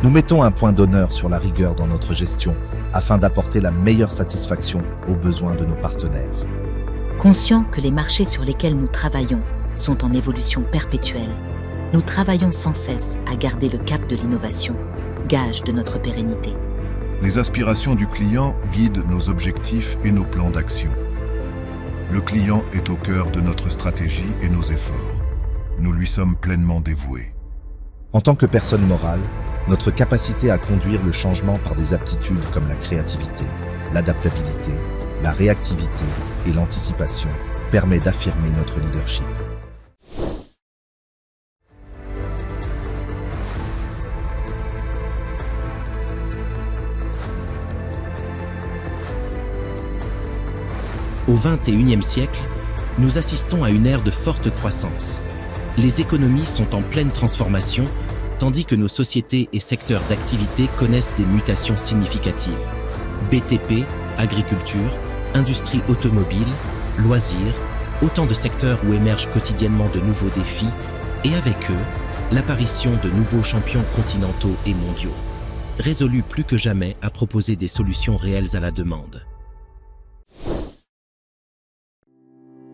Nous mettons un point d'honneur sur la rigueur dans notre gestion afin d'apporter la meilleure satisfaction aux besoins de nos partenaires. Conscients que les marchés sur lesquels nous travaillons sont en évolution perpétuelle, nous travaillons sans cesse à garder le cap de l'innovation, gage de notre pérennité. Les aspirations du client guident nos objectifs et nos plans d'action. Le client est au cœur de notre stratégie et nos efforts. Nous lui sommes pleinement dévoués. En tant que personne morale, notre capacité à conduire le changement par des aptitudes comme la créativité, l'adaptabilité, la réactivité et l'anticipation permet d'affirmer notre leadership. Au XXIe siècle, nous assistons à une ère de forte croissance. Les économies sont en pleine transformation, tandis que nos sociétés et secteurs d'activité connaissent des mutations significatives. BTP, agriculture, industrie automobile, loisirs, autant de secteurs où émergent quotidiennement de nouveaux défis, et avec eux, l'apparition de nouveaux champions continentaux et mondiaux, résolus plus que jamais à proposer des solutions réelles à la demande.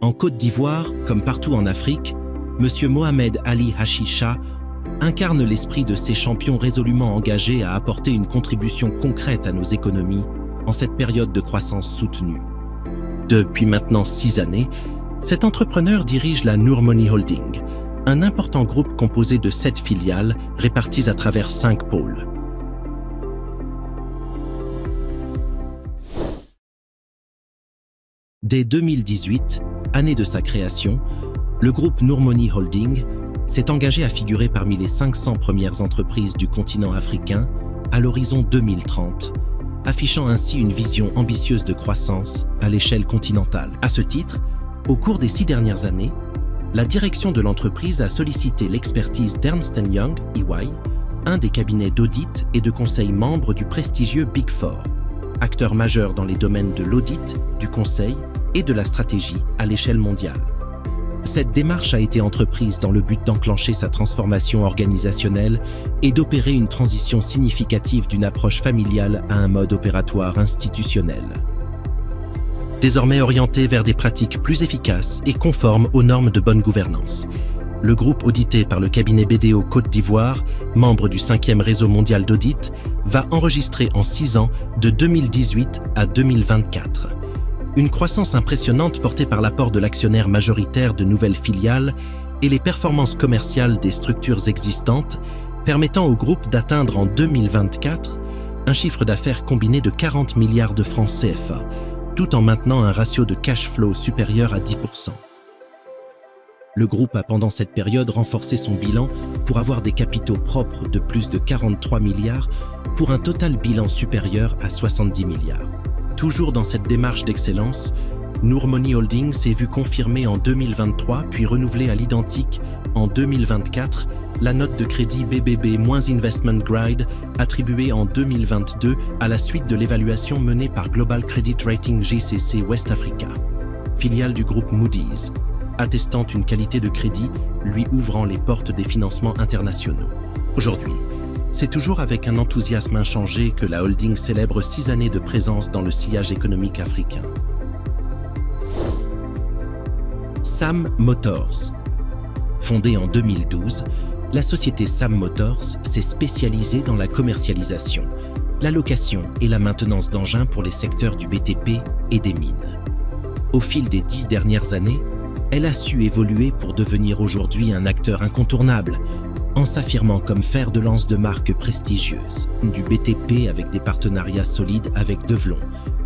En Côte d'Ivoire, comme partout en Afrique, M. Mohamed Ali Hashicha incarne l'esprit de ces champions résolument engagés à apporter une contribution concrète à nos économies en cette période de croissance soutenue. Depuis maintenant 6 années, cet entrepreneur dirige la Noor Money Holding, un important groupe composé de 7 filiales réparties à travers 5 pôles. Dès 2018, année de sa création, le groupe Noor Money Holding s'est engagé à figurer parmi les 500 premières entreprises du continent africain à l'horizon 2030, affichant ainsi une vision ambitieuse de croissance à l'échelle continentale. À ce titre, au cours des 6 dernières années, la direction de l'entreprise a sollicité l'expertise d'Ernst & Young, EY, un des cabinets d'audit et de conseil membres du prestigieux Big Four, acteur majeur dans les domaines de l'audit, du conseil et de la stratégie à l'échelle mondiale. Cette démarche a été entreprise dans le but d'enclencher sa transformation organisationnelle et d'opérer une transition significative d'une approche familiale à un mode opératoire institutionnel. Désormais orienté vers des pratiques plus efficaces et conformes aux normes de bonne gouvernance, le groupe audité par le cabinet BDO Côte d'Ivoire, membre du 5e réseau mondial d'audit, va enregistrer en 6 ans, de 2018 à 2024, une croissance impressionnante portée par l'apport de l'actionnaire majoritaire de nouvelles filiales et les performances commerciales des structures existantes, permettant au groupe d'atteindre en 2024 un chiffre d'affaires combiné de 40 milliards de francs CFA, tout en maintenant un ratio de cash flow supérieur à 10%. Le groupe a pendant cette période renforcé son bilan pour avoir des capitaux propres de plus de 43 milliards pour un total bilan supérieur à 70 milliards. Toujours dans cette démarche d'excellence, Noor Money Holding s'est vu confirmer en 2023 puis renouvelée à l'identique en 2024 la note de crédit BBB- Investment Grade attribuée en 2022 à la suite de l'évaluation menée par Global Credit Rating JCC West Africa, filiale du groupe Moody's, attestant une qualité de crédit lui ouvrant les portes des financements internationaux. Aujourd'hui, c'est toujours avec un enthousiasme inchangé que la holding célèbre 6 années de présence dans le sillage économique africain. Sam Motors. Fondée en 2012, la société Sam Motors s'est spécialisée dans la commercialisation, la location et la maintenance d'engins pour les secteurs du BTP et des mines. Au fil des 10 dernières années, elle a su évoluer pour devenir aujourd'hui un acteur incontournable, en s'affirmant comme fer de lance de marques prestigieuses, du BTP avec des partenariats solides avec Devlon,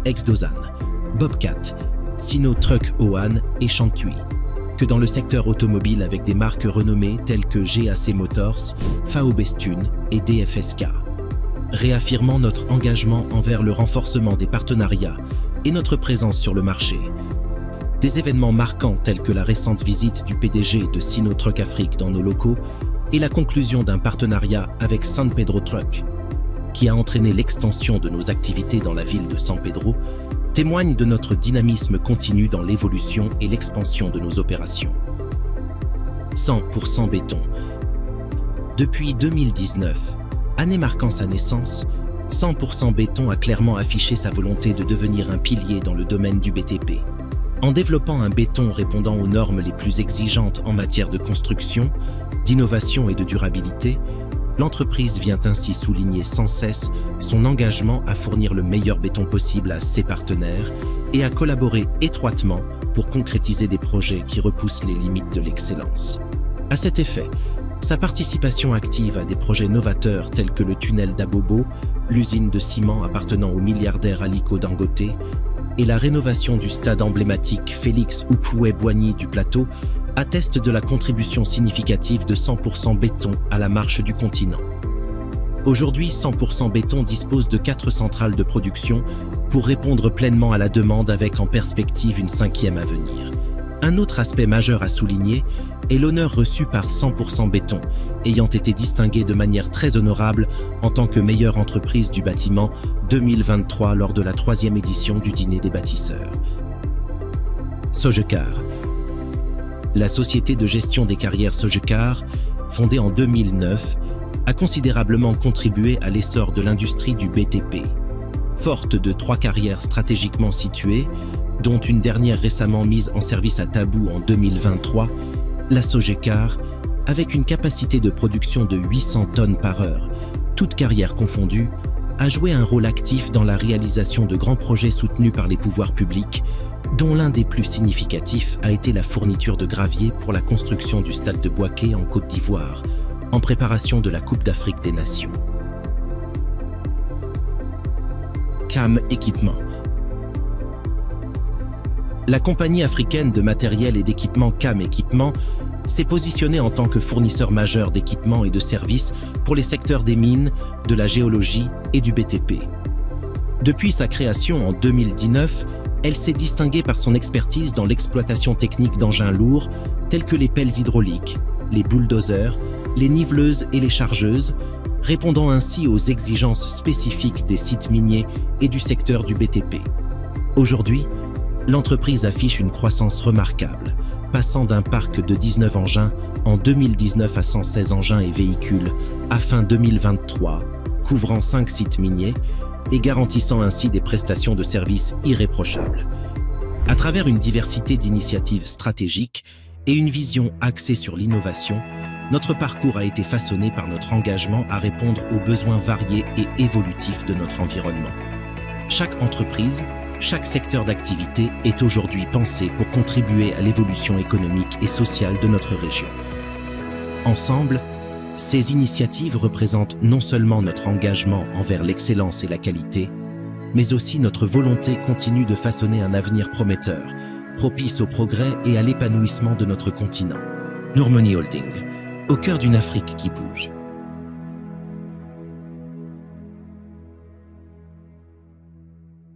Ex-Dozan, Bobcat, Sino Truck Oan et Chantui, que dans le secteur automobile avec des marques renommées telles que GAC Motors, Faobestune et DFSK. Réaffirmant notre engagement envers le renforcement des partenariats et notre présence sur le marché, des événements marquants tels que la récente visite du PDG de Sino Truck Afrique dans nos locaux et la conclusion d'un partenariat avec San Pedro Truck, qui a entraîné l'extension de nos activités dans la ville de San Pedro, témoignent de notre dynamisme continu dans l'évolution et l'expansion de nos opérations. 100% béton. Depuis 2019, Année marquant sa naissance, 100% Béton a clairement affiché sa volonté de devenir un pilier dans le domaine du BTP. En développant un béton répondant aux normes les plus exigeantes en matière de construction, d'innovation et de durabilité, l'entreprise vient ainsi souligner sans cesse son engagement à fournir le meilleur béton possible à ses partenaires et à collaborer étroitement pour concrétiser des projets qui repoussent les limites de l'excellence. À cet effet, sa participation active à des projets novateurs tels que le tunnel d'Abobo, l'usine de ciment appartenant au milliardaire Aliko Dangote, et la rénovation du stade emblématique Félix Houphouët-Boigny du Plateau attestent de la contribution significative de 100% Béton à la marche du continent. Aujourd'hui, 100% Béton dispose de 4 centrales de production pour répondre pleinement à la demande avec en perspective une 5e à venir. Un autre aspect majeur à souligner est l'honneur reçu par 100% Béton, ayant été distingué de manière très honorable en tant que meilleure entreprise du bâtiment 2023 lors de la 3e édition du Dîner des bâtisseurs. Sogecar. La société de gestion des carrières Sogecar, fondée en 2009, a considérablement contribué à l'essor de l'industrie du BTP. Forte de 3 carrières stratégiquement situées, dont une dernière récemment mise en service à Tabou en 2023, la Sogecar, avec une capacité de production de 800 tonnes par heure, toutes carrières confondues, a joué un rôle actif dans la réalisation de grands projets soutenus par les pouvoirs publics, dont l'un des plus significatifs a été la fourniture de gravier pour la construction du stade de Bouaké en Côte d'Ivoire, en préparation de la Coupe d'Afrique des Nations. CAM Équipement. La compagnie africaine de matériel et d'équipement CAM Équipement s'est positionnée en tant que fournisseur majeur d'équipements et de services pour les secteurs des mines, de la géologie et du BTP. Depuis sa création en 2019, elle s'est distinguée par son expertise dans l'exploitation technique d'engins lourds tels que les pelles hydrauliques, les bulldozers, les niveleuses et les chargeuses, répondant ainsi aux exigences spécifiques des sites miniers et du secteur du BTP. Aujourd'hui, l'entreprise affiche une croissance remarquable, passant d'un parc de 19 engins en 2019 à 116 engins et véhicules à fin 2023, couvrant 5 sites miniers et garantissant ainsi des prestations de services irréprochables. À travers une diversité d'initiatives stratégiques et une vision axée sur l'innovation, notre parcours a été façonné par notre engagement à répondre aux besoins variés et évolutifs de notre environnement. Chaque entreprise, chaque secteur d'activité est aujourd'hui pensé pour contribuer à l'évolution économique et sociale de notre région. Ensemble, ces initiatives représentent non seulement notre engagement envers l'excellence et la qualité, mais aussi notre volonté continue de façonner un avenir prometteur, propice au progrès et à l'épanouissement de notre continent. Nourmoney Holding, au cœur d'une Afrique qui bouge.